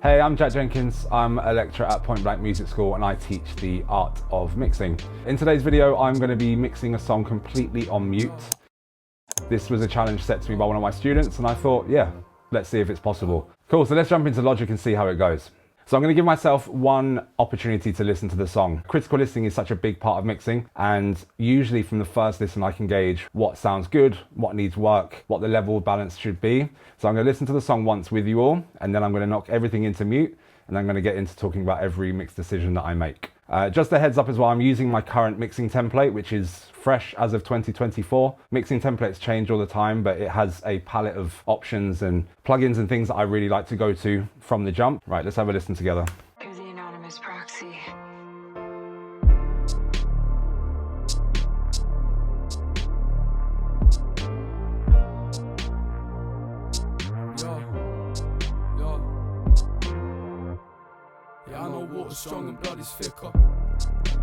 Hey, I'm Jack Jenkins. I'm a lecturer at Point Blank Music School and I teach the art of mixing. In today's video, I'm going to be mixing a song completely on mute. This was a challenge set to me by one of my students and I thought, yeah, let's see if it's possible. Cool, so let's jump into Logic and see how it goes. So I'm going to give myself one opportunity to listen to the song. Critical listening is such a big part of mixing, and usually from the first listen I can gauge what sounds good, what needs work, what the level of balance should be. So I'm going to listen to the song once with you all, and then I'm going to knock everything into mute, and I'm going to get into talking about every mix decision that I make. Just a heads up as well, I'm using my current mixing template, which is fresh as of 2024. Mixing templates change all the time, but it has a palette of options and plugins and things that I really like to go to from the jump. Right, let's have a listen together. You're the anonymous proxy. Yeah, I know water's strong and blood is thicker.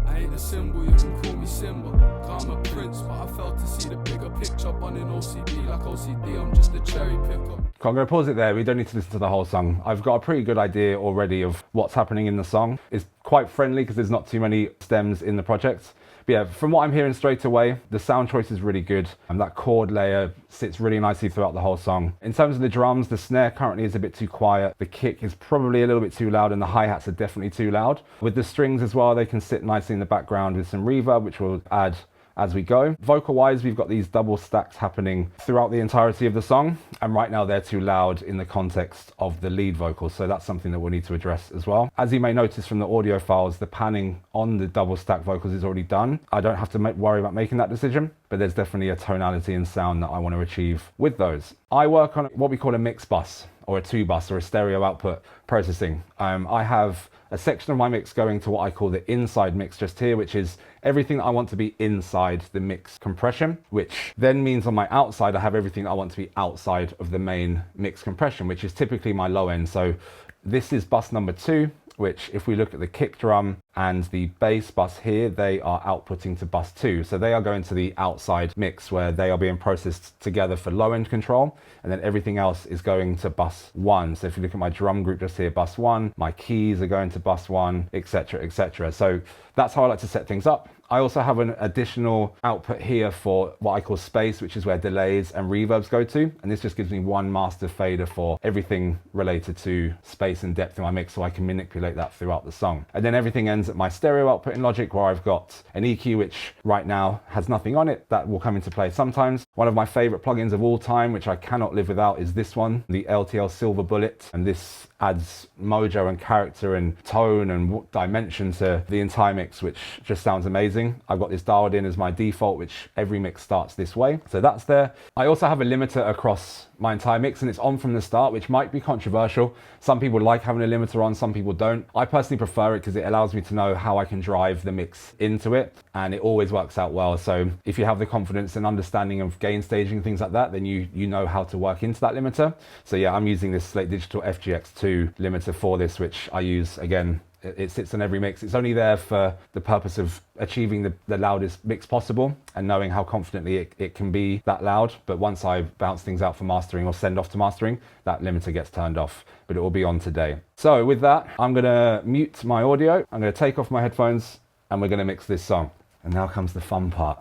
I ain't a symbol, you can call me Simba. I'm a prince, but I failed to see the bigger picture. Bunning OCD like OCD, I'm just a cherry picker. I'm going to pause it there. We don't need to listen to the whole song. I've got a pretty good idea already of what's happening in the song. It's quite friendly because there's not too many stems in the project. But yeah, from what I'm hearing straight away, the sound choice is really good. And that chord layer sits really nicely throughout the whole song. In terms of the drums, the snare currently is a bit too quiet. The kick is probably a little bit too loud and the hi-hats are definitely too loud. With the strings as well, they can sit nicely in the background with some reverb, which will add as we go. Vocal wise, we've got these double stacks happening throughout the entirety of the song. And right now they're too loud in the context of the lead vocals. So that's something that we'll need to address as well. As you may notice from the audio files, the panning on the double stack vocals is already done. I don't have to worry about making that decision, but there's definitely a tonality and sound that I want to achieve with those. I work on what we call a mix bus or a two bus or a stereo output processing. I have a section of my mix going to what I call the inside mix just here, which is everything that I want to be inside the mix compression, which then means on my outside, I have everything that I want to be outside of the main mix compression, which is typically my low end. So this is bus number 2, which if we look at the kick drum and the bass bus here, they are outputting to bus 2. So they are going to the outside mix where they are being processed together for low end control. And then everything else is going to bus 1. So if you look at my drum group just here, bus 1, my keys are going to bus 1, etc., etc. So that's how I like to set things up. I also have an additional output here for what I call space, which is where delays and reverbs go to. And this just gives me one master fader for everything related to space and depth in my mix, so I can manipulate that throughout the song. And then everything ends at my stereo output in Logic, where I've got an EQ, which right now has nothing on it. That will come into play sometimes. One of my favorite plugins of all time, which I cannot live without, is this one, the LTL Silver Bullet. And this adds mojo and character and tone and dimension to the entire mix, which just sounds amazing. I've got this dialed in as my default, which every mix starts this way. So that's there. I also have a limiter across my entire mix and it's on from the start, which might be controversial. Some people like having a limiter on, some people don't. I personally prefer it because it allows me to know how I can drive the mix into it, and it always works out well. So if you have the confidence and understanding of gain staging, things like that, then you know how to work into that limiter. So yeah, I'm using this Slate Digital FGX2 limiter for this, which I use again. It sits on every mix. It's only there for the purpose of achieving the loudest mix possible and knowing how confidently it can be that loud. But once I bounce things out for mastering or send off to mastering, that limiter gets turned off, but it will be on today. So with that, I'm gonna mute my audio. I'm gonna take off my headphones and we're gonna mix this song. And now comes the fun part.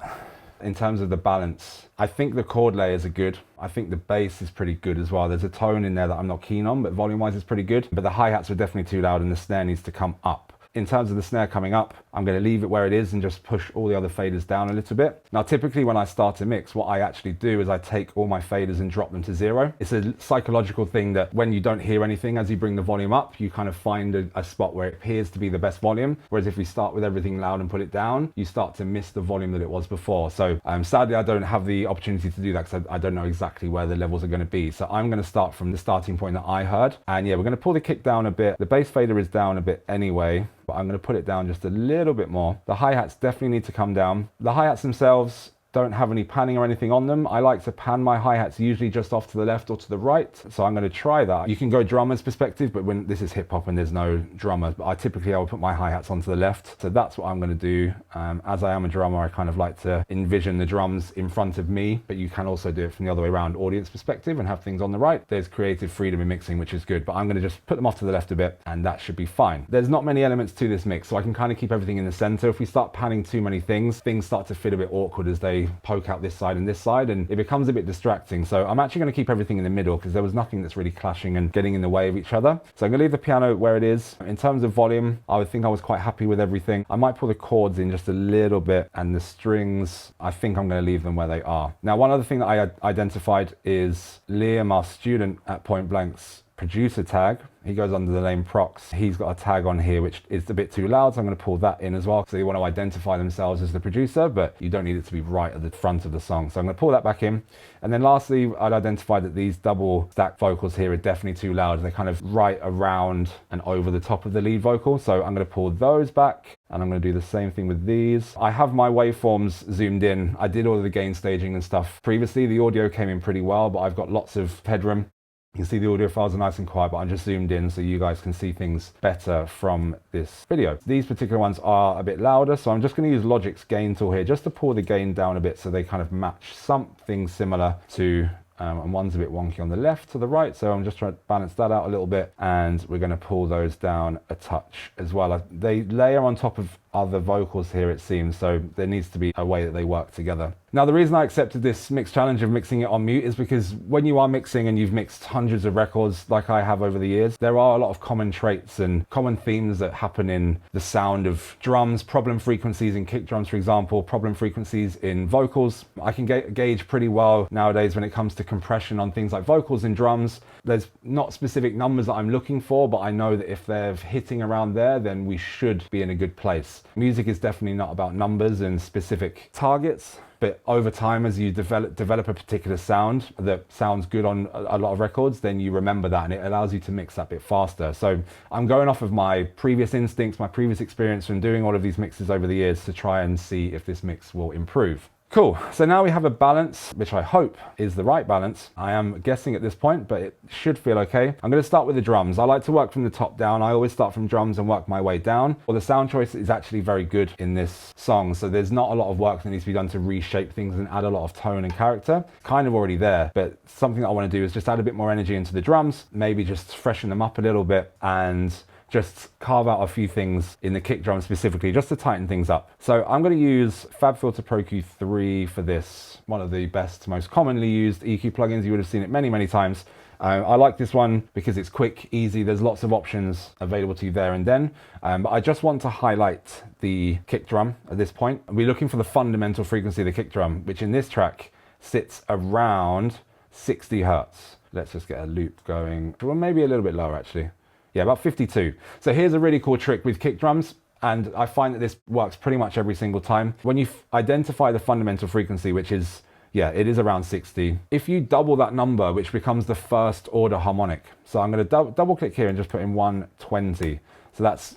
In terms of the balance, I think the chord layers are good. I think the bass is pretty good as well. There's a tone in there that I'm not keen on, but volume-wise it's pretty good. But the hi-hats are definitely too loud and the snare needs to come up. In terms of the snare coming up, I'm going to leave it where it is and just push all the other faders down a little bit. Now, typically when I start a mix, what I actually do is I take all my faders and drop them to 0. It's a psychological thing that when you don't hear anything, as you bring the volume up, you kind of find a spot where it appears to be the best volume. Whereas if we start with everything loud and put it down, you start to miss the volume that it was before. So sadly, I don't have the opportunity to do that because I don't know exactly where the levels are going to be. So I'm going to start from the starting point that I heard. And yeah, we're going to pull the kick down a bit. The bass fader is down a bit anyway, but I'm going to put it down just a little bit more. The hi-hats definitely need to come down. The hi-hats themselves, don't have any panning or anything on them. I like to pan my hi-hats usually just off to the left or to the right. So I'm going to try that. You can go drummer's perspective, but when this is hip hop and there's no drummer, but I will put my hi-hats onto the left. So that's what I'm going to do. As I am a drummer, I kind of like to envision the drums in front of me, but you can also do it from the other way around, audience perspective, and have things on the right. There's creative freedom in mixing, which is good, but I'm going to just put them off to the left a bit and that should be fine. There's not many elements to this mix, so I can kind of keep everything in the center. If we start panning too many things start to feel a bit awkward as they poke out this side and this side, and it becomes a bit distracting. So I'm actually going to keep everything in the middle because there was nothing that's really clashing and getting in the way of each other. So I'm going to leave the piano where it is. In terms of volume, I would think I was quite happy with everything. I might pull the chords in just a little bit, and the strings, I think I'm going to leave them where they are. Now, one other thing that I identified is Liam, our student at Point Blank's producer tag. He goes under the name Prox. He's got a tag on here which is a bit too loud, so I'm going to pull that in as well, because they want to identify themselves as the producer, but you don't need it to be right at the front of the song. So I'm going to pull that back in. And then lastly, I'd identify that these double stack vocals here are definitely too loud. They're kind of right around and over the top of the lead vocal. So I'm going to pull those back, and I'm going to do the same thing with these. I have my waveforms zoomed in. I did all of the gain staging and stuff previously. The audio came in pretty well, but I've got lots of headroom. You can see the audio files are nice and quiet, but I'm just zoomed in so you guys can see things better from this video. These particular ones are a bit louder, so I'm just going to use Logic's gain tool here just to pull the gain down a bit so they kind of match something similar to, and one's a bit wonky on the left to the right, so I'm just trying to balance that out a little bit, and we're going to pull those down a touch as well. They layer on top of other vocals here, it seems, so there needs to be a way that they work together. Now, the reason I accepted this mix challenge of mixing it on mute is because when you are mixing and you've mixed hundreds of records like I have over the years, there are a lot of common traits and common themes that happen in the sound of drums, problem frequencies in kick drums, for example, problem frequencies in vocals. I can gauge pretty well nowadays when it comes to compression on things like vocals and drums. There's not specific numbers that I'm looking for, but I know that if they're hitting around there, then we should be in a good place. Music is definitely not about numbers and specific targets, but over time, as you develop a particular sound that sounds good on a lot of records, then you remember that and it allows you to mix that bit faster. So I'm going off of my previous instincts, my previous experience from doing all of these mixes over the years to try and see if this mix will improve. Cool, so now we have a balance, which I hope is the right balance. I am guessing at this point, but it should feel okay. I'm going to start with the drums. I like to work from the top down. I always start from drums and work my way down. Well, the sound choice is actually very good in this song, so there's not a lot of work that needs to be done to reshape things and add a lot of tone and character. Kind of already there, but something that I want to do is just add a bit more energy into the drums, maybe just freshen them up a little bit, and just carve out a few things in the kick drum specifically, just to tighten things up. So I'm going to use FabFilter Pro Q3 for this, one of the best, most commonly used EQ plugins. You would have seen it many, many times. I like this one because it's quick, easy. There's lots of options available to you there and then. But I just want to highlight the kick drum at this point. We're looking for the fundamental frequency of the kick drum, which in this track sits around 60 Hertz. Let's just get a loop going. Well, maybe a little bit lower actually. Yeah, about 52. So here's a really cool trick with kick drums, and I find that this works pretty much every single time. When you identify the fundamental frequency, which is, yeah, it is around 60. If you double that number, which becomes the first order harmonic. So I'm going to double click here and just put in 120. So that's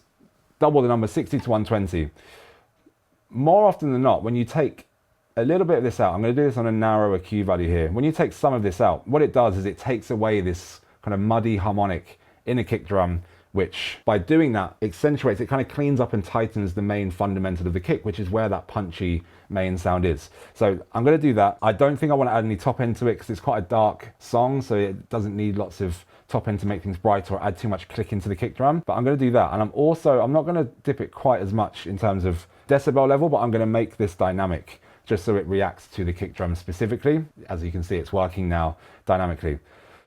double the number, 60 to 120. More often than not, when you take a little bit of this out, I'm going to do this on a narrower Q value here. When you take some of this out, what it does is it takes away this kind of muddy harmonic in a kick drum, which by doing that accentuates, it kind of cleans up and tightens the main fundamental of the kick, which is where that punchy main sound is. So I'm going to do that. I don't think I want to add any top end to it because it's quite a dark song, so it doesn't need lots of top end to make things brighter or add too much click into the kick drum, but I'm going to do that. And I'm not going to dip it quite as much in terms of decibel level, but I'm going to make this dynamic just so it reacts to the kick drum specifically. As you can see, it's working now dynamically.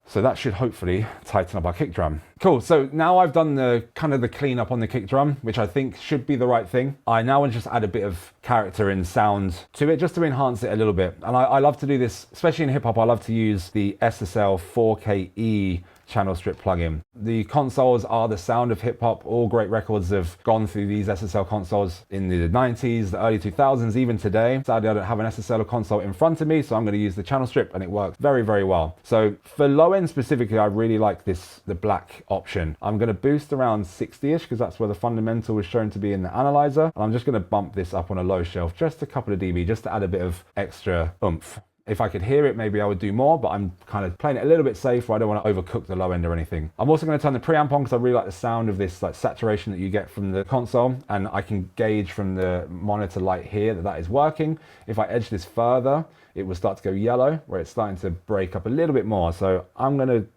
So that should hopefully tighten up our kick drum. Cool, so now I've done the kind of the cleanup on the kick drum, which I think should be the right thing. I now want to just add a bit of character and sound to it, just to enhance it a little bit. And I love to do this, especially in hip hop. I love to use the SSL 4KE channel strip plugin. The consoles are the sound of hip hop. All great records have gone through these SSL consoles in the 90s, the early 2000s, even today. Sadly, I don't have an SSL console in front of me, so I'm going to use the channel strip, and it works very, very well. So for low end specifically, I really like the black option. I'm going to boost around 60-ish because that's where the fundamental is shown to be in the analyzer. And I'm just going to bump this up on a low shelf, just a couple of dB, just to add a bit of extra oomph. If I could hear it, maybe I would do more, but I'm kind of playing it a little bit safe where I don't want to overcook the low end or anything. I'm also going to turn the preamp on because I really like the sound of this like saturation that you get from the console, and I can gauge from the monitor light here that is working. If I edge this further, it will start to go yellow, where it's starting to break up a little bit more. So I'm going to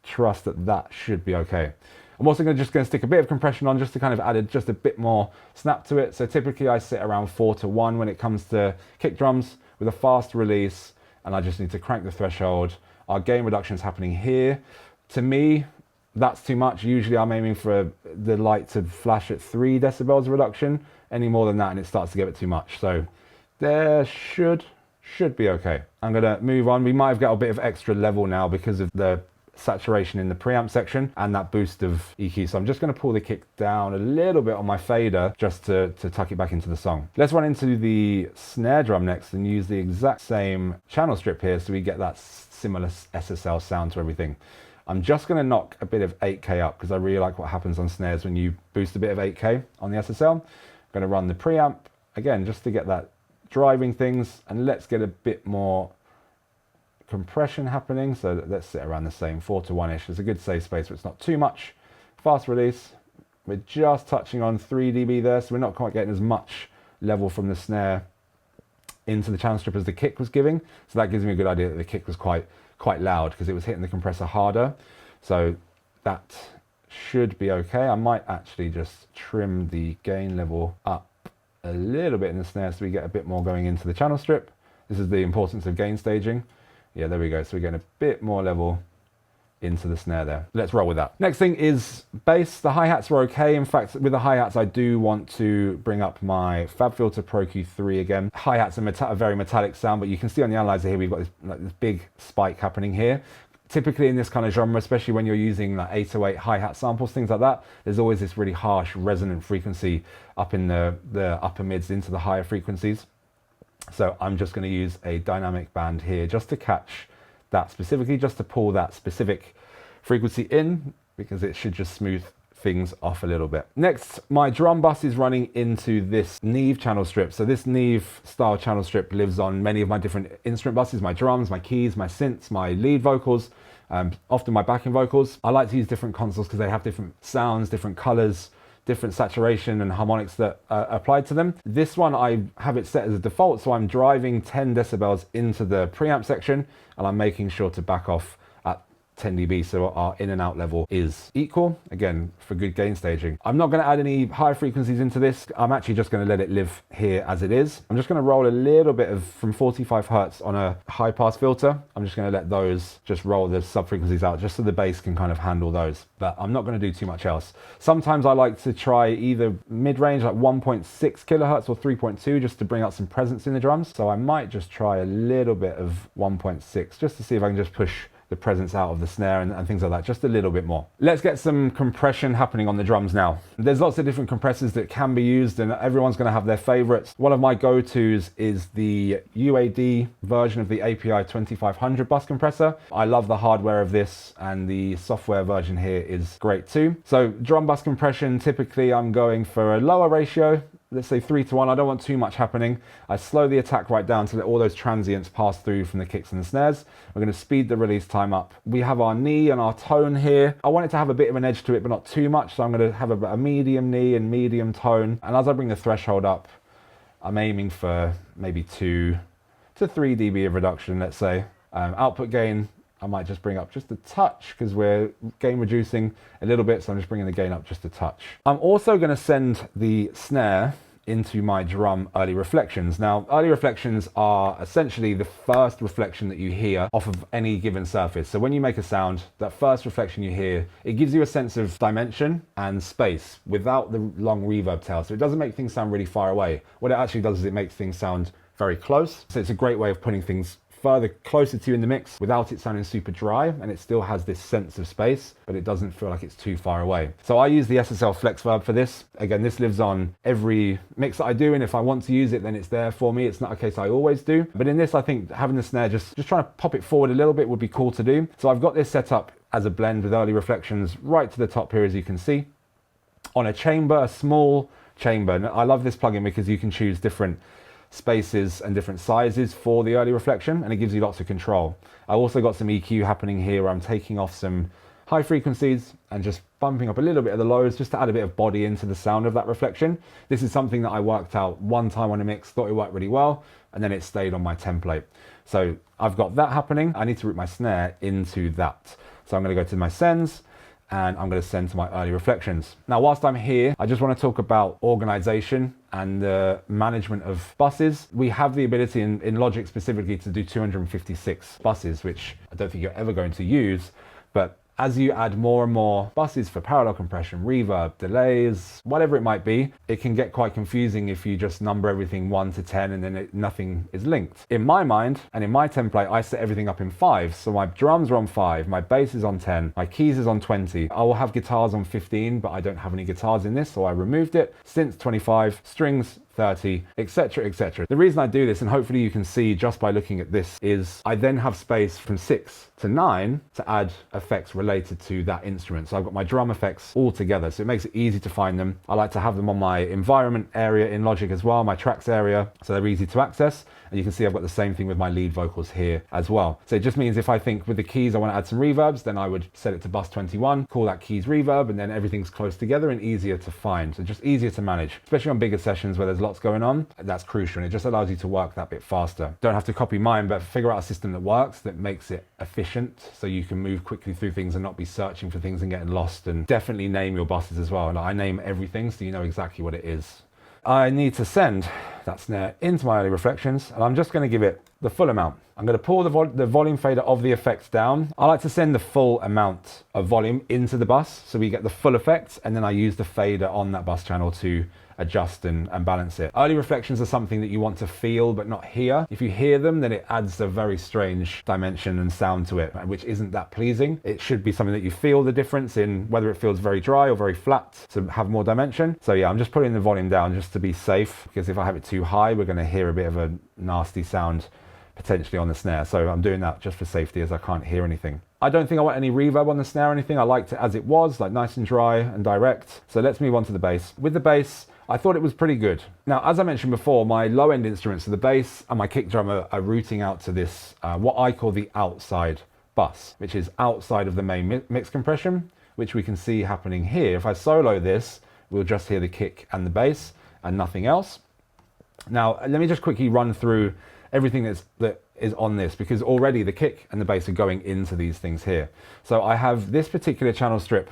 trust that should be okay. I'm also just going to stick a bit of compression on just to kind of add just a bit more snap to it. So typically I sit around 4:1 when it comes to kick drums with a fast release, and I just need to crank the threshold. Our gain reduction is happening here. To me, that's too much. Usually I'm aiming for the light to flash at 3 decibels reduction. Any more than that and it starts to get a bit too much. So there should be okay. I'm gonna move on. We might have got a bit of extra level now because of the saturation in the preamp section and that boost of EQ. So I'm just going to pull the kick down a little bit on my fader just to tuck it back into the song. Let's run into the snare drum next and use the exact same channel strip here so we get that similar SSL sound to everything. I'm just going to knock a bit of 8K up because I really like what happens on snares when you boost a bit of 8K on the SSL. I'm going to run the preamp again just to get that driving things, and let's get a bit more compression happening. So let's sit around the same 4:1-ish. There's a good safe space, but it's not too much. Fast release. We're just touching on 3 dB there, so we're not quite getting as much level from the snare into the channel strip as the kick was giving. So that gives me a good idea that the kick was quite loud because it was hitting the compressor harder. So that should be okay. I might actually just trim the gain level up a little bit in the snare so we get a bit more going into the channel strip. This is the importance of gain staging. Yeah, there we go. So we're getting a bit more level into the snare there. Let's roll with that. Next thing is bass. The hi-hats were okay. In fact, with the hi-hats, I do want to bring up my FabFilter Pro Q3 again. Hi-hats are a very metallic sound, but you can see on the analyzer here, we've got this big spike happening here. Typically in this kind of genre, especially when you're using like 808 hi-hat samples, things like that, there's always this really harsh resonant frequency up in the upper mids into the higher frequencies. So I'm just going to use a dynamic band here just to catch that specifically, just to pull that specific frequency in, because it should just smooth things off a little bit. Next, my drum bus is running into this Neve channel strip. So this Neve style channel strip lives on many of my different instrument buses, my drums, my keys, my synths, my lead vocals, often my backing vocals. I like to use different consoles because they have different sounds, different colors, different saturation and harmonics that are applied to them. This one, I have it set as a default, so I'm driving 10 decibels into the preamp section, and I'm making sure to back off at 10 dB so our in and out level is equal, again, for good gain staging. I'm not going to add any high frequencies into this. I'm actually just going to let it live here as it is. I'm just going to roll a little bit of from 45 hertz on a high pass filter. I'm just going to let those just roll the sub frequencies out just so the bass can kind of handle those, but I'm not going to do too much else. Sometimes I like to try either mid-range like 1.6 kilohertz or 3.2 just to bring out some presence in the drums. So I might just try a little bit of 1.6 just to see if I can just push the presence out of the snare and things like that, just a little bit more. Let's get some compression happening on the drums now. There's lots of different compressors that can be used and everyone's gonna have their favorites. One of my go-tos is the UAD version of the API 2500 bus compressor. I love the hardware of this, and the software version here is great too. So drum bus compression, typically I'm going for a lower ratio, let's say 3:1. I don't want too much happening. I slow the attack right down to let all those transients pass through from the kicks and the snares. We're going to speed the release time up. We have our knee and our tone here. I want it to have a bit of an edge to it, but not too much. So I'm going to have a medium knee and medium tone. And as I bring the threshold up, I'm aiming for maybe 2 to 3 dB of reduction, let's say. Output gain, I might just bring up just a touch because we're gain reducing a little bit, so I'm just bringing the gain up just a touch. I'm also going to send the snare into my drum early reflections. Now, early reflections are essentially the first reflection that you hear off of any given surface. So when you make a sound, that first reflection you hear, it gives you a sense of dimension and space without the long reverb tail. So it doesn't make things sound really far away. What it actually does is it makes things sound very close. So it's a great way of putting things further closer to you in the mix without it sounding super dry, and it still has this sense of space, but it doesn't feel like it's too far away. So I use the SSL Flex Verb for this. Again, this lives on every mix that I do, and if I want to use it, then it's there for me. It's not a case I always do, but in this, I think having the snare, just trying to pop it forward a little bit would be cool to do. So I've got this set up as a blend with early reflections right to the top here, as you can see, on a chamber, a small chamber. And I love this plugin because you can choose different spaces and different sizes for the early reflection, and it gives you lots of control. I also got some EQ happening here where I'm taking off some high frequencies and just bumping up a little bit of the lows just to add a bit of body into the sound of that reflection. This is something that I worked out one time on a mix, thought it worked really well, and then it stayed on my template. So I've got that happening. I need to route my snare into that. So I'm going to go to my sends, and I'm going to send to my early reflections. Now, whilst I'm here, I just want to talk about organization and the management of buses. We have the ability in Logic specifically to do 256 buses, which I don't think you're ever going to use, but as you add more and more buses for parallel compression, reverb, delays, whatever it might be, it can get quite confusing if you just number everything 1 to 10 and then nothing is linked. In my mind and in my template, I set everything up in 5. So my drums are on 5, my bass is on 10, my keys is on 20. I will have guitars on 15, but I don't have any guitars in this, so I removed it. Synths 25, strings 30, etc, etc. The reason I do this, and hopefully you can see just by looking at this, is I then have space from 6 to 9 to add effects related to that instrument. So I've got my drum effects all together, so it makes it easy to find them. I like to have them on my environment area in Logic as well, my tracks area, so they're easy to access. And you can see I've got the same thing with my lead vocals here as well. So it just means if I think with the keys I want to add some reverbs, then I would set it to bus 21, call that keys reverb, and then everything's close together and easier to find. So just easier to manage, especially on bigger sessions where there's lots going on. That's crucial, and it just allows you to work that bit faster. Don't have to copy mine, but figure out a system that works, that makes it efficient, so you can move quickly through things and not be searching for things and getting lost. And definitely name your buses as well. Like, I name everything so you know exactly what it is. I need to send that snare into my early reflections, and I'm just going to give it the full amount. I'm going to pull the volume fader of the effects down. I like to send the full amount of volume into the bus so we get the full effect, and then I use the fader on that bus channel to adjust and balance it. Early reflections are something that you want to feel but not hear. If you hear them, then it adds a very strange dimension and sound to it, which isn't that pleasing. It should be something that you feel the difference in, whether it feels very dry or very flat, to have more dimension. So yeah, I'm just putting the volume down just to be safe, because if I have it too high, we're going to hear a bit of a nasty sound potentially on the snare. So I'm doing that just for safety, as I can't hear anything. I don't think I want any reverb on the snare or anything. I liked it as it was, like nice and dry and direct. So let's move on to the bass. With the bass, I thought it was pretty good. Now, as I mentioned before, my low end instruments, so the bass and my kick drum, are routing out to this, what I call the outside bus, which is outside of the main mix compression, which we can see happening here. If I solo this, we'll just hear the kick and the bass and nothing else. Now, let me just quickly run through everything that is on this, because already the kick and the bass are going into these things here. So I have this particular channel strip,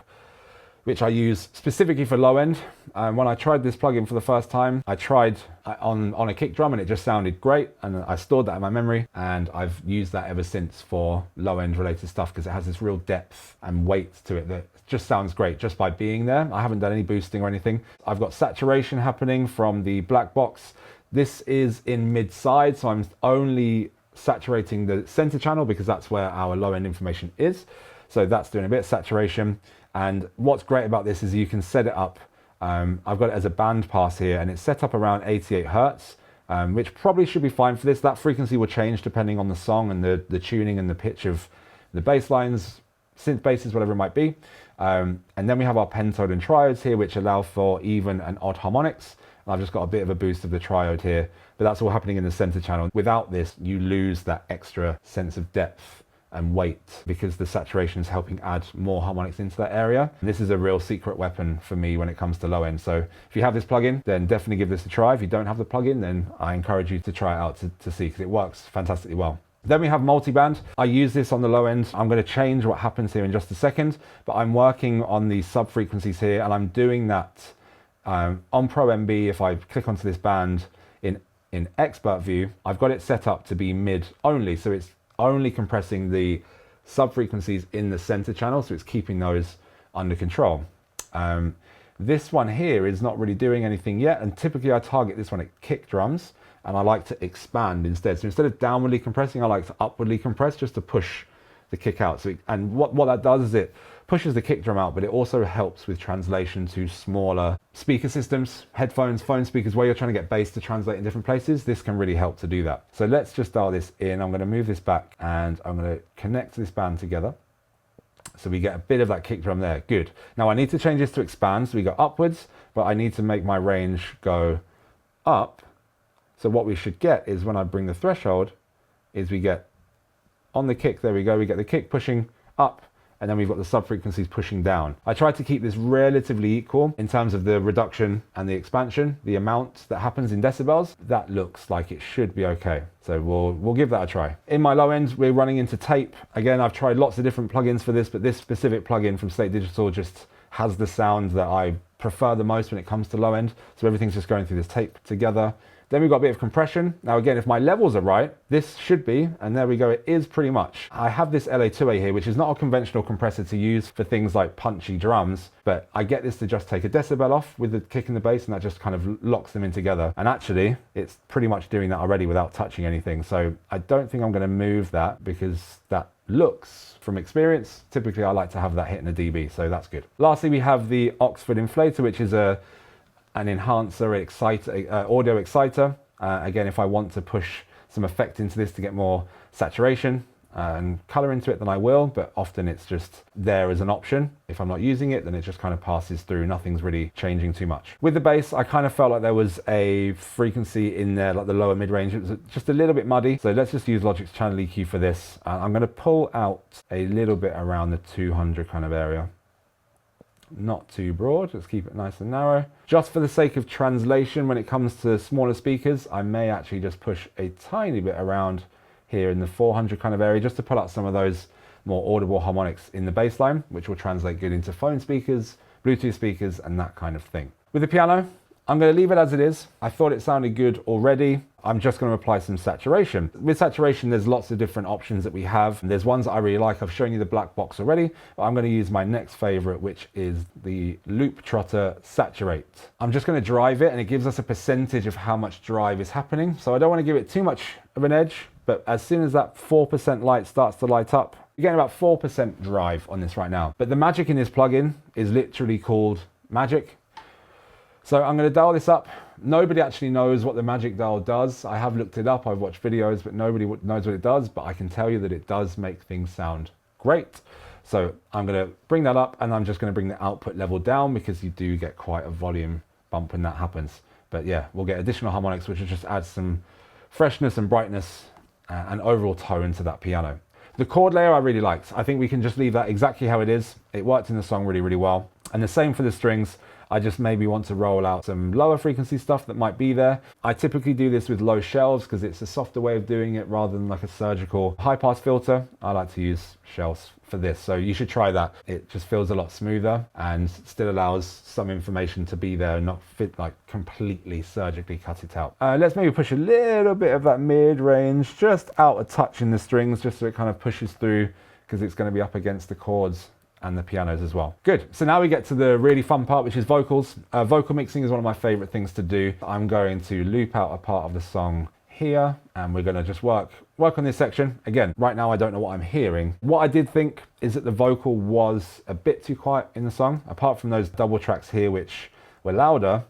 which I use specifically for low end. When I tried this plugin for the first time, I tried on a kick drum and it just sounded great, and I stored that in my memory, and I've used that ever since for low end related stuff, because it has this real depth and weight to it that just sounds great just by being there. I haven't done any boosting or anything. I've got saturation happening from the black box. This is in mid side, so I'm only saturating the center channel because that's where our low end information is. So that's doing a bit of saturation. And what's great about this is you can set it up. I've got it as a band pass here, and it's set up around 88 Hertz, which probably should be fine for this. That frequency will change depending on the song and the tuning and the pitch of the bass lines, synth basses, whatever it might be. And then we have our pentode and triodes here, which allow for even and odd harmonics. And I've just got a bit of a boost of the triode here, but that's all happening in the center channel. Without this, you lose that extra sense of depth and weight, because the saturation is helping add more harmonics into that area. And this is a real secret weapon for me when it comes to low end. So if you have this plugin, then definitely give this a try. If you don't have the plugin, then I encourage you to try it out to see, because it works fantastically well. Then we have multiband. I use this on the low end. I'm going to change what happens here in just a second, but I'm working on the sub frequencies here, and I'm doing that on Pro MB. If I click onto this band in expert view, I've got it set up to be mid only. So it's only compressing the sub frequencies in the center channel. So it's keeping those under control. This one here is not really doing anything yet, and typically I target this one at kick drums, and I like to expand instead. So instead of downwardly compressing, I like to upwardly compress just to push the kick out. And what that does is it pushes the kick drum out, but it also helps with translation to smaller speaker systems, headphones, phone speakers, where you're trying to get bass to translate in different places. This can really help to do that. So let's just dial this in. I'm going to move this back and I'm going to connect this band together. So we get a bit of that kick drum there. Good. Now I need to change this to expand. So we go upwards, but I need to make my range go up. So what we should get is when I bring the threshold is we get on the kick, there we go. We get the kick pushing up, and then we've got the sub frequencies pushing down. I try to keep this relatively equal in terms of the reduction and the expansion, the amount that happens in decibels. That looks like it should be okay. So we'll give that a try. In my low end, we're running into tape. Again, I've tried lots of different plugins for this, but this specific plugin from Slate Digital just has the sound that I prefer the most when it comes to low end. So everything's just going through this tape together. Then we've got a bit of compression. Now again, if my levels are right, this should be, and there we go, it is pretty much. I have this LA2A here, which is not a conventional compressor to use for things like punchy drums, but I get this to just take a decibel off with the kick and the bass, and that just kind of locks them in together. And actually, it's pretty much doing that already without touching anything. So I don't think I'm gonna move that because that looks, from experience, typically I like to have that hitting a dB, so that's good. Lastly, we have the Oxford Inflator, which is an enhancer, audio exciter. Again, if I want to push some effect into this to get more saturation and color into it, then I will, but often it's just there as an option. If I'm not using it, then it just kind of passes through. Nothing's really changing too much. With the bass, I kind of felt like there was a frequency in there, like the lower mid-range. It was just a little bit muddy. So let's just use Logic's channel EQ for this. I'm gonna pull out a little bit around the 200 kind of area. Not too broad, let's keep it nice and narrow. Just for the sake of translation, when it comes to smaller speakers, I may actually just push a tiny bit around here in the 400 kind of area, just to pull out some of those more audible harmonics in the bass line, which will translate good into phone speakers, Bluetooth speakers, and that kind of thing. With the piano, I'm going to leave it as it is. I thought it sounded good already. I'm just going to apply some saturation. With saturation, there's lots of different options that we have. There's ones that I really like. I've shown you the black box already, but I'm going to use my next favorite, which is the Loop Trotter Saturate. I'm just going to drive it, and it gives us a percentage of how much drive is happening. So I don't want to give it too much of an edge, but as soon as that 4% light starts to light up, you're getting about 4% drive on this right now. But the magic in this plugin is literally called magic. So I'm going to dial this up. Nobody actually knows what the magic dial does. I have looked it up, I've watched videos, but nobody knows what it does, but I can tell you that it does make things sound great. So I'm going to bring that up, and I'm just going to bring the output level down because you do get quite a volume bump when that happens. But yeah, we'll get additional harmonics, which will just add some freshness and brightness and overall tone to that piano. The chord layer I really liked. I think we can just leave that exactly how it is. It worked in the song really, really well. And the same for the strings. I just maybe want to roll out some lower frequency stuff that might be there. I typically do this with low shelves because it's a softer way of doing it rather than like a surgical high pass filter. I like to use shelves for this, so you should try that. It just feels a lot smoother and still allows some information to be there and not fit like completely surgically cut it out. Let's maybe push a little bit of that mid-range just out a touch in the strings, just so it kind of pushes through, because it's going to be up against the chords and the pianos as well. Good. So now we get to the really fun part, which is vocals. Vocal mixing is one of my favorite things to do. I'm going to loop out a part of the song here, and we're going to just work on this section. Again, right now I don't know what I'm hearing. What I did think is that the vocal was a bit too quiet in the song, apart from those double tracks here, which were louder.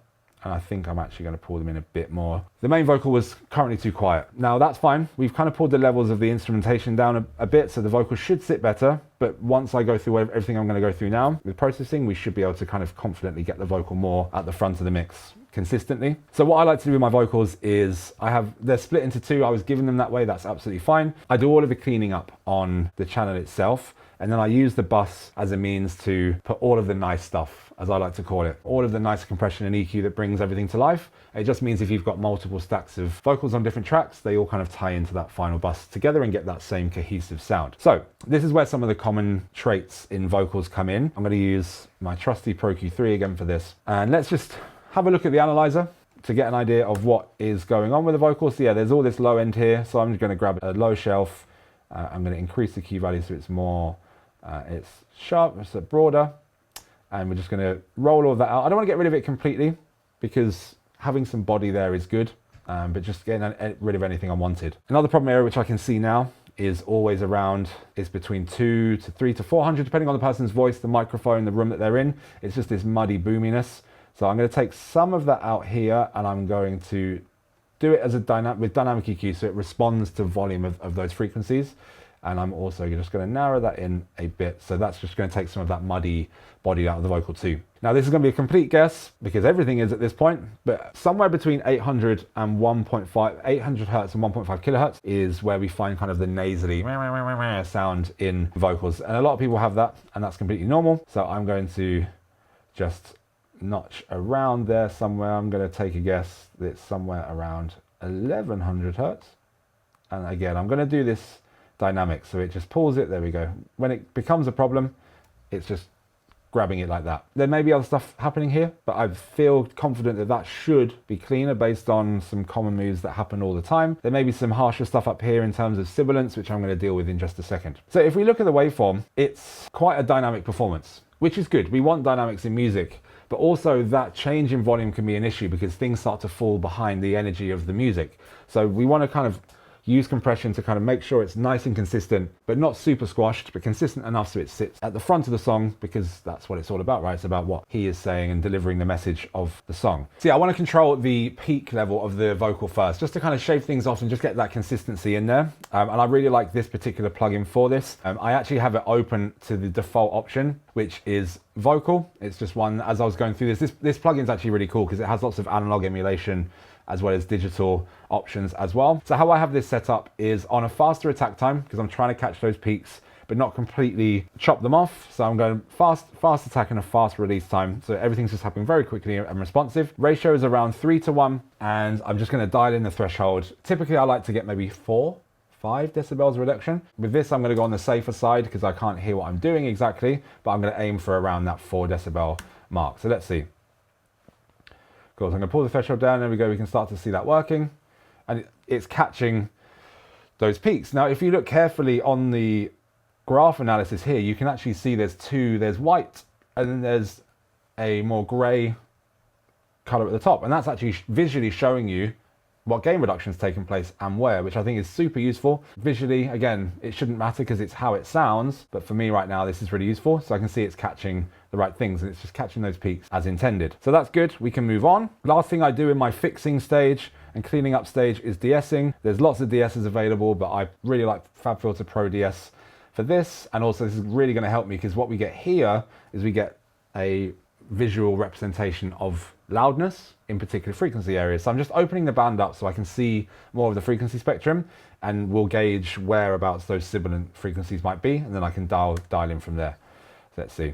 And I think I'm actually going to pull them in a bit more. The main vocal was currently too quiet. Now that's fine. We've kind of pulled the levels of the instrumentation down a bit, so the vocal should sit better. But once I go through everything I'm going to go through now with processing, we should be able to kind of confidently get the vocal more at the front of the mix consistently. So what I like to do with my vocals is they're split into two. I was given them that way. That's absolutely fine. I do all of the cleaning up on the channel itself, and then I use the bus as a means to put all of the nice stuff, as I like to call it, all of the nice compression and EQ that brings everything to life. It just means if you've got multiple stacks of vocals on different tracks, they all kind of tie into that final bus together and get that same cohesive sound. So this is where some of the common traits in vocals come in. I'm going to use my trusty Pro Q3 again for this. And let's just have a look at the analyzer to get an idea of what is going on with the vocals. So yeah, there's all this low end here. So I'm just going to grab a low shelf. I'm going to increase the key value so it's more, it's sharp, it's broader. And we're just going to roll all that out. I don't want to get rid of it completely because having some body there is good, but just getting rid of anything unwanted. Another problem area which I can see now is always around, is between 2 to 3 to 400, depending on the person's voice, the microphone, the room that they're in. It's just this muddy boominess. So I'm going to take some of that out here, and I'm going to do it as a with dynamic EQ, so it responds to volume of those frequencies. And I'm also just going to narrow that in a bit. So that's just going to take some of that muddy body out of the vocal too. Now this is going to be a complete guess because everything is at this point, but somewhere between 800 and 800 hertz and 1.5 kilohertz is where we find kind of the nasally sound in vocals. And a lot of people have that, and that's completely normal. So I'm going to just notch around there somewhere. I'm going to take a guess that it's somewhere around 1100 hertz. And again, I'm going to do this dynamic, so it just pulls it. There we go. When it becomes a problem, it's just grabbing it like that. There may be other stuff happening here, but I feel confident that that should be cleaner based on some common moves that happen all the time. There may be some harsher stuff up here in terms of sibilance, which I'm going to deal with in just a second. So if we look at the waveform, it's quite a dynamic performance, which is good. We want dynamics in music, but also that change in volume can be an issue because things start to fall behind the energy of the music. So we want to kind of use compression to kind of make sure it's nice and consistent, but not super squashed, but consistent enough so it sits at the front of the song, because that's what it's all about, right? It's about what he is saying and delivering the message of the song. So yeah, I want to control the peak level of the vocal first, just to kind of shave things off and just get that consistency in there. And I really like this particular plugin for this. I actually have it open to the default option, which is vocal. It's just one, as I was going through this plugin is actually really cool because it has lots of analog emulation as well as digital options as well. So how I have this set up is on a faster attack time, because I'm trying to catch those peaks but not completely chop them off. So I'm going fast attack and a fast release time, so everything's just happening very quickly and responsive. Ratio is around 3 to 1, and I'm just going to dial in the threshold. Typically I like to get maybe 5 decibels reduction. With this I'm going to go on the safer side because I can't hear what I'm doing exactly, but I'm going to aim for around that 4 decibel mark. So let's see. Cool, so I'm going to pull the threshold down. There we go. We can start to see that working, and it's catching those peaks. Now, if you look carefully on the graph analysis here, you can actually see there's white, and then there's a more gray color at the top, and that's actually visually showing you what gain reduction has taken place and where, which I think is super useful. Visually, again, it shouldn't matter because it's how it sounds, but for me right now, this is really useful. So I can see it's catching the right things and it's just catching those peaks as intended. So that's good, we can move on. Last thing I do in my fixing stage and cleaning up stage is de-essing. There's lots of de-essers available, but I really like FabFilter Pro DS for this. And also this is really gonna help me because what we get here is we get a visual representation of loudness in particular frequency areas. So I'm just opening the band up so I can see more of the frequency spectrum, and we'll gauge whereabouts those sibilant frequencies might be, and then I can dial in from there. So let's see.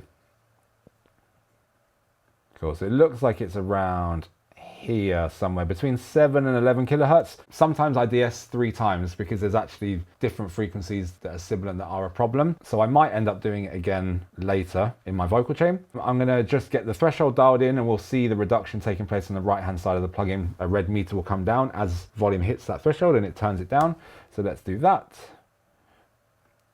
Cool, so it looks like it's around here somewhere between 7 and 11 kilohertz. Sometimes I DS 3 times because there's actually different frequencies that are sibilant that are a problem. So I might end up doing it again later in my vocal chain. I'm gonna just get the threshold dialed in and we'll see the reduction taking place on the right-hand side of the plugin. A red meter will come down as volume hits that threshold and it turns it down. So let's do that.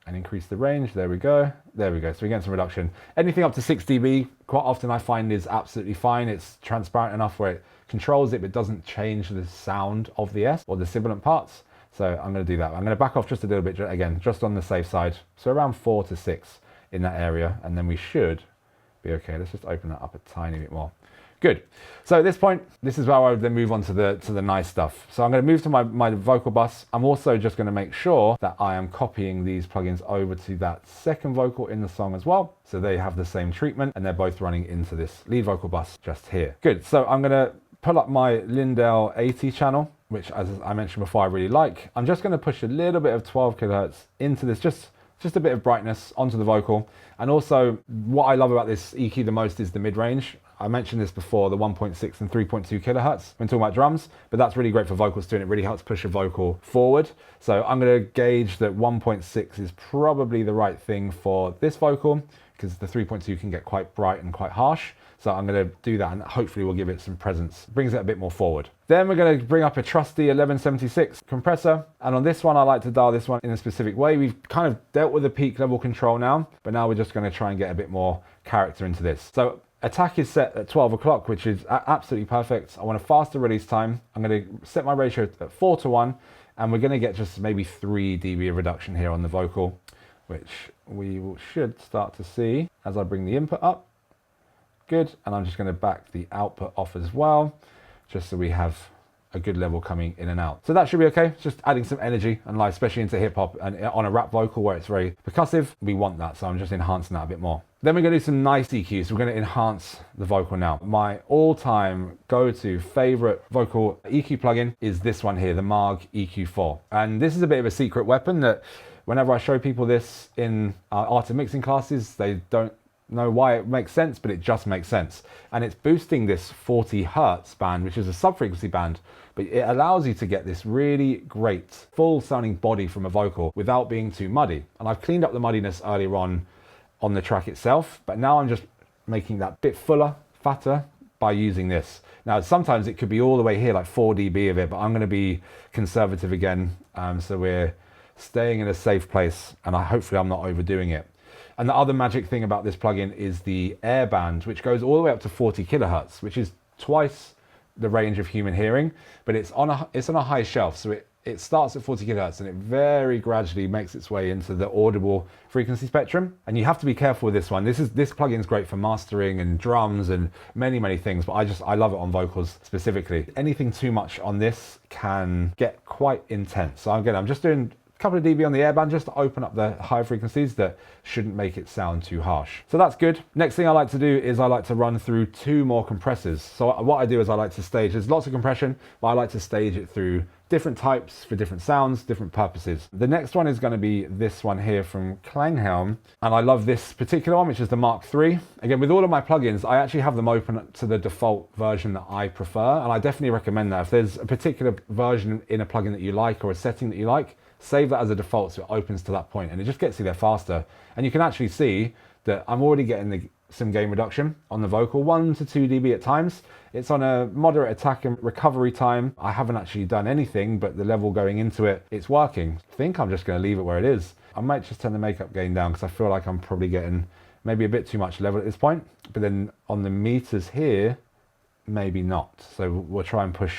And increase the range, there we go. There we go, so we get some reduction. Anything up to 6 dB, quite often I find is absolutely fine. It's transparent enough where it controls it, but doesn't change the sound of the S or the sibilant parts. So I'm gonna do that. I'm gonna back off just a little bit, again, just on the safe side. So around 4 to 6 in that area, and then we should be okay. Let's just open that up a tiny bit more. Good. So at this point, this is where I would then move on to the nice stuff. So I'm going to move to my vocal bus. I'm also just going to make sure that I am copying these plugins over to that second vocal in the song as well. So they have the same treatment and they're both running into this lead vocal bus just here. Good. So I'm going to pull up my Lindell 80 channel, which as I mentioned before, I really like. I'm just going to push a little bit of 12 kilohertz into this, just a bit of brightness onto the vocal. And also what I love about this EQ the most is the mid-range. I mentioned this before, the 1.6 and 3.2 kilohertz when talking about drums, but that's really great for vocals too, and it really helps push a vocal forward. So I'm going to gauge that 1.6 is probably the right thing for this vocal because the 3.2 can get quite bright and quite harsh. So I'm going to do that and hopefully we'll give it some presence. Brings it a bit more forward. Then we're going to bring up a trusty 1176 compressor. And on this one, I like to dial this one in a specific way. We've kind of dealt with the peak level control now, but now we're just going to try and get a bit more character into this. So attack is set at 12 o'clock, which is absolutely perfect. I want a faster release time. I'm going to set my ratio at 4:1, and we're going to get just maybe 3 dB of reduction here on the vocal, which we should start to see as I bring the input up. Good, and I'm just going to back the output off as well, just so we have a good level coming in and out. So that should be okay. It's just adding some energy and life, especially into hip hop and on a rap vocal where it's very percussive. We want that, so I'm just enhancing that a bit more. Then we're going to do some nice EQs. We're going to enhance the vocal now. My all-time go-to favorite vocal EQ plugin is this one here, the Maag EQ4. And this is a bit of a secret weapon that whenever I show people this in art and mixing classes, they don't know why it makes sense, but it just makes sense. And it's boosting this 40 hertz band, which is a sub-frequency band, but it allows you to get this really great full sounding body from a vocal without being too muddy. And I've cleaned up the muddiness earlier on the track itself, but now I'm just making that bit fuller, fatter by using this. Now, sometimes it could be all the way here, like 4 dB of it, but I'm going to be conservative again. So we're staying in a safe place, and hopefully I'm not overdoing it. And the other magic thing about this plugin is the air band, which goes all the way up to 40 kilohertz, which is twice the range of human hearing, but it's on a high shelf. So it starts at 40 kilohertz and it very gradually makes its way into the audible frequency spectrum. And you have to be careful with this one. This plugin is great for mastering and drums and many, many things, but I love it on vocals specifically. Anything too much on this can get quite intense. So again, I'm just doing couple of dB on the airband just to open up the high frequencies that shouldn't make it sound too harsh. So that's good. Next thing I like to do is I like to run through 2 more compressors. So what I do is I like to stage, there's lots of compression, but I like to stage it through different types for different sounds, different purposes. The next one is going to be this one here from Klanghelm, and I love this particular one, which is the Mark III. Again, with all of my plugins, I actually have them open to the default version that I prefer, and I definitely recommend that. If there's a particular version in a plugin that you like or a setting that you like, save that as a default so it opens to that point and it just gets you there faster. And you can actually see that I'm already getting some gain reduction on the vocal, 1 to 2 dB at times. It's on a moderate attack and recovery time. I haven't actually done anything, but the level going into it, it's working. I think I'm just going to leave it where it is. I might just turn the makeup gain down because I feel like I'm probably getting maybe a bit too much level at this point. But then on the meters here, maybe not. So we'll try and push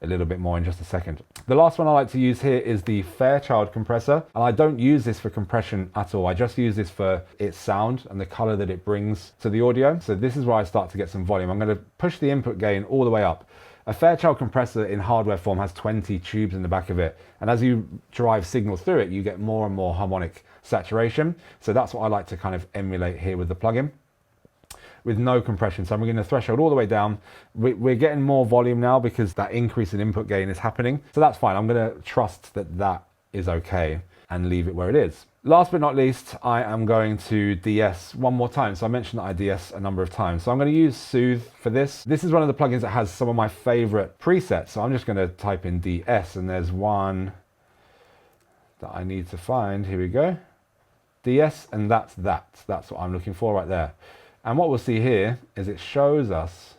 a little bit more in just a second. The last one I like to use here is the Fairchild compressor, and I don't use this for compression at all. I just use this for its sound and the color that it brings to the audio. So this is where I start to get some volume. I'm going to push the input gain all the way up. A Fairchild compressor in hardware form has 20 tubes in the back of it, and as you drive signal through it, you get more and more harmonic saturation. So that's what I like to kind of emulate here with the plugin, with no compression. So I'm bringing the threshold all the way down. We're getting more volume now because that increase in input gain is happening. So that's fine. I'm going to trust that that is okay and leave it where it is. Last but not least, I am going to DS one more time. So I mentioned that I DS a number of times. So I'm going to use Soothe for this. This is one of the plugins that has some of my favorite presets. So I'm just going to type in DS, and there's one that I need to find. Here we go. DS, and that's what I'm looking for right there. And what we'll see here is it shows us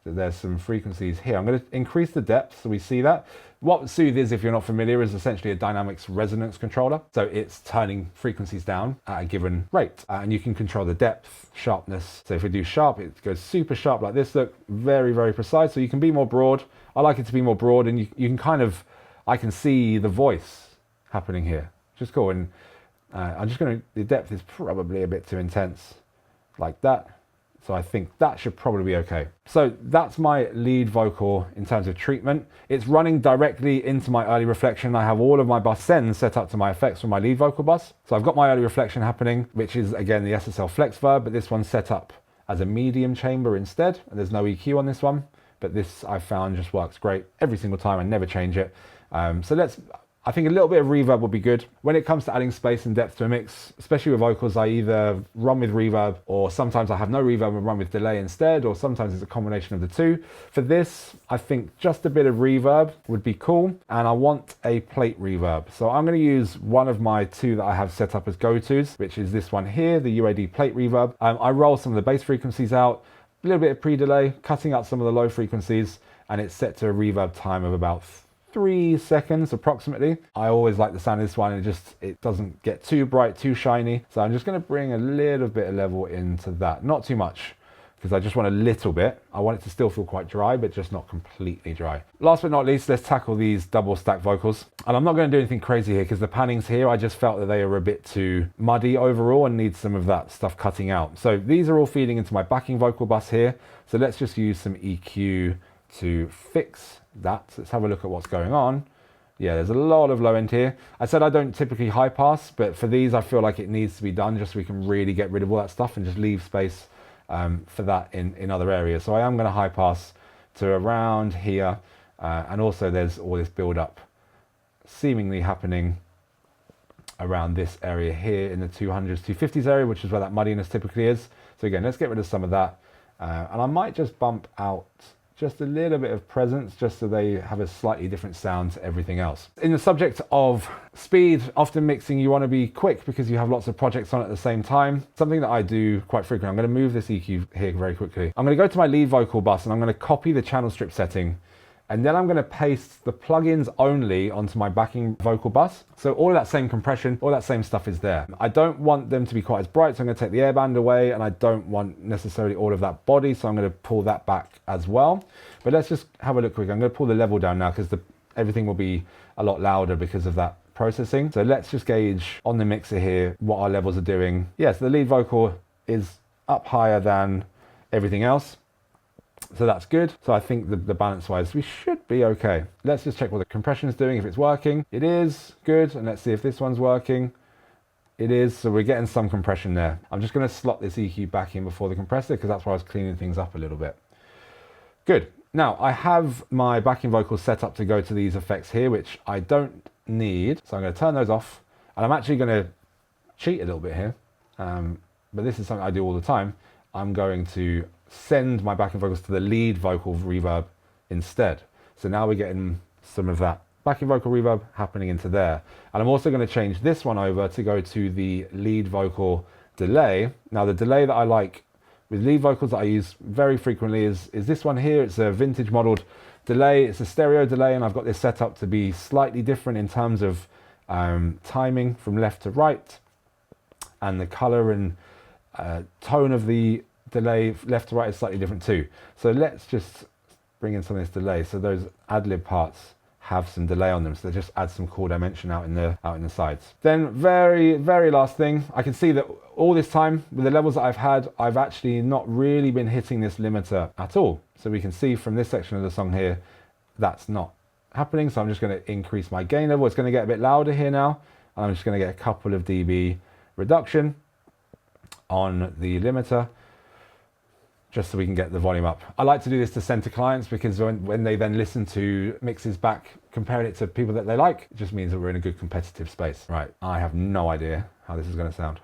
that there's some frequencies here. I'm going to increase the depth so we see that. What Soothe is, if you're not familiar, is essentially a dynamics resonance controller. So it's turning frequencies down at a given rate. And you can control the depth, sharpness. So if we do sharp, it goes super sharp like this. Look, very, very precise. So you can be more broad. I like it to be more broad, and you can kind of, I can see the voice happening here, which is cool. And I'm just going to, the depth is probably a bit too intense, like that. So I think that should probably be okay. So that's my lead vocal in terms of treatment. It's running directly into my early reflection. I have all of my bus sends set up to my effects from my lead vocal bus. So I've got my early reflection happening, which is again the SSL Flex Verb, but this one's set up as a medium chamber instead. And there's no EQ on this one, but this I found just works great every single time. I never change it. I think a little bit of reverb would be good. When it comes to adding space and depth to a mix, especially with vocals, I either run with reverb, or sometimes I have no reverb and run with delay instead, or sometimes it's a combination of the two. For this, I think just a bit of reverb would be cool, and I want a plate reverb. So I'm going to use one of my 2 that I have set up as go-tos, which is this one here, the UAD plate reverb. I roll some of the bass frequencies out, a little bit of pre-delay, cutting out some of the low frequencies, and it's set to a reverb time of about 3 seconds approximately. I always like the sound of this one. It doesn't get too bright, too shiny. So I'm just going to bring a little bit of level into that. Not too much, because I just want a little bit. I want it to still feel quite dry, but just not completely dry. Last but not least, let's tackle these double stack vocals. And I'm not going to do anything crazy here, because the pannings here, I just felt that they were a bit too muddy overall and need some of that stuff cutting out. So these are all feeding into my backing vocal bus here. So let's just use some EQ to fix that. Let's have a look at what's going on. Yeah, there's a lot of low end here. I said I don't typically high pass, but for these I feel like it needs to be done just so we can really get rid of all that stuff and just leave space for that in other areas. So I am going to high pass to around here, and also there's all this build up seemingly happening around this area here in the 200s, 250s area, which is where that muddiness typically is. So again, let's get rid of some of that, and I might just bump out just a little bit of presence, just so they have a slightly different sound to everything else. In the subject of speed, often mixing, you want to be quick because you have lots of projects on at the same time. Something that I do quite frequently. I'm going to move this EQ here very quickly. I'm going to go to my lead vocal bus and I'm going to copy the channel strip setting, and then I'm going to paste the plugins only onto my backing vocal bus. So all of that same compression, all that same stuff is there. I don't want them to be quite as bright, so I'm going to take the airband away, and I don't want necessarily all of that body, so I'm going to pull that back as well. But let's just have a look quick. I'm going to pull the level down now because everything will be a lot louder because of that processing. So let's just gauge on the mixer here what our levels are doing. Yes, the lead vocal is up higher than everything else. So that's good. So I think the balance wise, we should be okay. Let's just check what the compression is doing, if it's working. It is good. And let's see if this one's working. It is. So we're getting some compression there. I'm just going to slot this EQ back in before the compressor, because that's why I was cleaning things up a little bit. Good. Now I have my backing vocals set up to go to these effects here, which I don't need. So I'm going to turn those off, and I'm actually going to cheat a little bit here. But this is something I do all the time. I'm going to send my backing vocals to the lead vocal reverb instead. So now we're getting some of that backing vocal reverb happening into there. And I'm also going to change this one over to go to the lead vocal delay. Now the delay that I like with lead vocals that I use very frequently is this one here. It's a vintage modeled delay. It's a stereo delay, and I've got this set up to be slightly different in terms of timing from left to right, and the color and tone of the delay left to right is slightly different too. So let's just bring in some of this delay. So those ad-lib parts have some delay on them, so they just add some cool dimension out in the sides. Then very last thing, I can see that all this time with the levels that I've had, I've actually not really been hitting this limiter at all. So we can see from this section of the song here, that's not happening. So I'm just going to increase my gain level. It's going to get a bit louder here now, and I'm just going to get a couple of dB reduction on the limiter, just so we can get the volume up. I like to do this to center clients, because when they then listen to mixes back, comparing it to people that they like, it just means that we're in a good competitive space. Right, I have no idea how this is going to sound.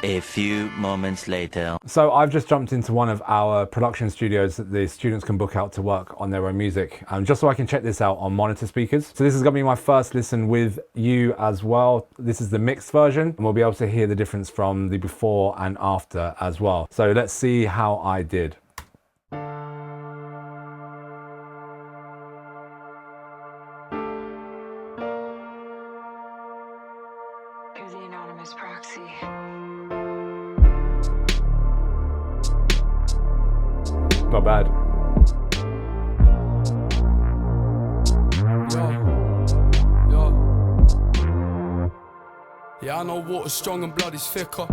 A few moments later. So I've just jumped into one of our production studios that the students can book out to work on their own music, just so I can check this out on monitor speakers. So this is going to be my first listen with you as well. This is the mixed version, and we'll be able to hear the difference from the before and after as well. So let's see how I did. You're the anonymous proxy. Not bad. Yeah, I know water's strong and blood is thicker.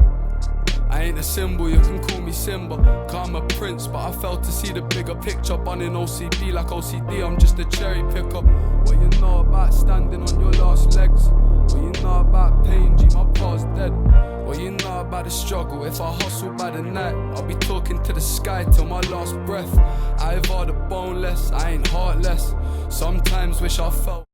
I ain't a symbol, you can call me Simba. Cause I'm a prince, but I failed to see the bigger picture. Bunning OCB like OCD, I'm just a cherry picker. What you know about standing on your last legs? What you know about pain, G, my pa's dead. What you know about the struggle? If I hustle by the night, I'll be talking to the sky till my last breath. I've all the boneless, I ain't heartless. Sometimes wish I felt.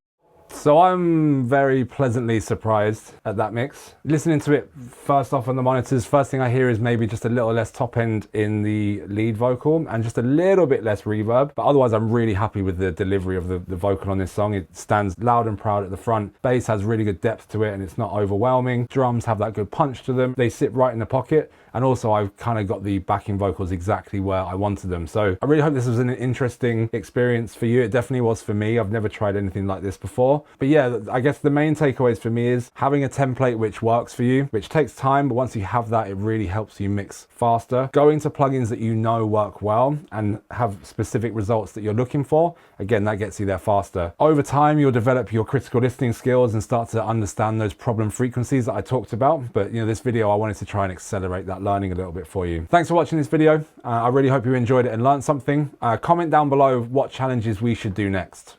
So I'm very pleasantly surprised at that mix. Listening to it first off on the monitors, first thing I hear is maybe just a little less top end in the lead vocal and just a little bit less reverb. But otherwise, I'm really happy with the delivery of the vocal on this song. It stands loud and proud at the front. Bass has really good depth to it and it's not overwhelming. Drums have that good punch to them. They sit right in the pocket. And also I've kind of got the backing vocals exactly where I wanted them. So I really hope this was an interesting experience for you. It definitely was for me. I've never tried anything like this before. But yeah, I guess the main takeaways for me is having a template which works for you, which takes time, but once you have that, it really helps you mix faster. Going to plugins that you know work well and have specific results that you're looking for, again, that gets you there faster. Over time, you'll develop your critical listening skills and start to understand those problem frequencies that I talked about. But you know, this video, I wanted to try and accelerate that learning a little bit for you. Thanks for watching this video. I really hope you enjoyed it and learned something. Comment down below what challenges we should do next.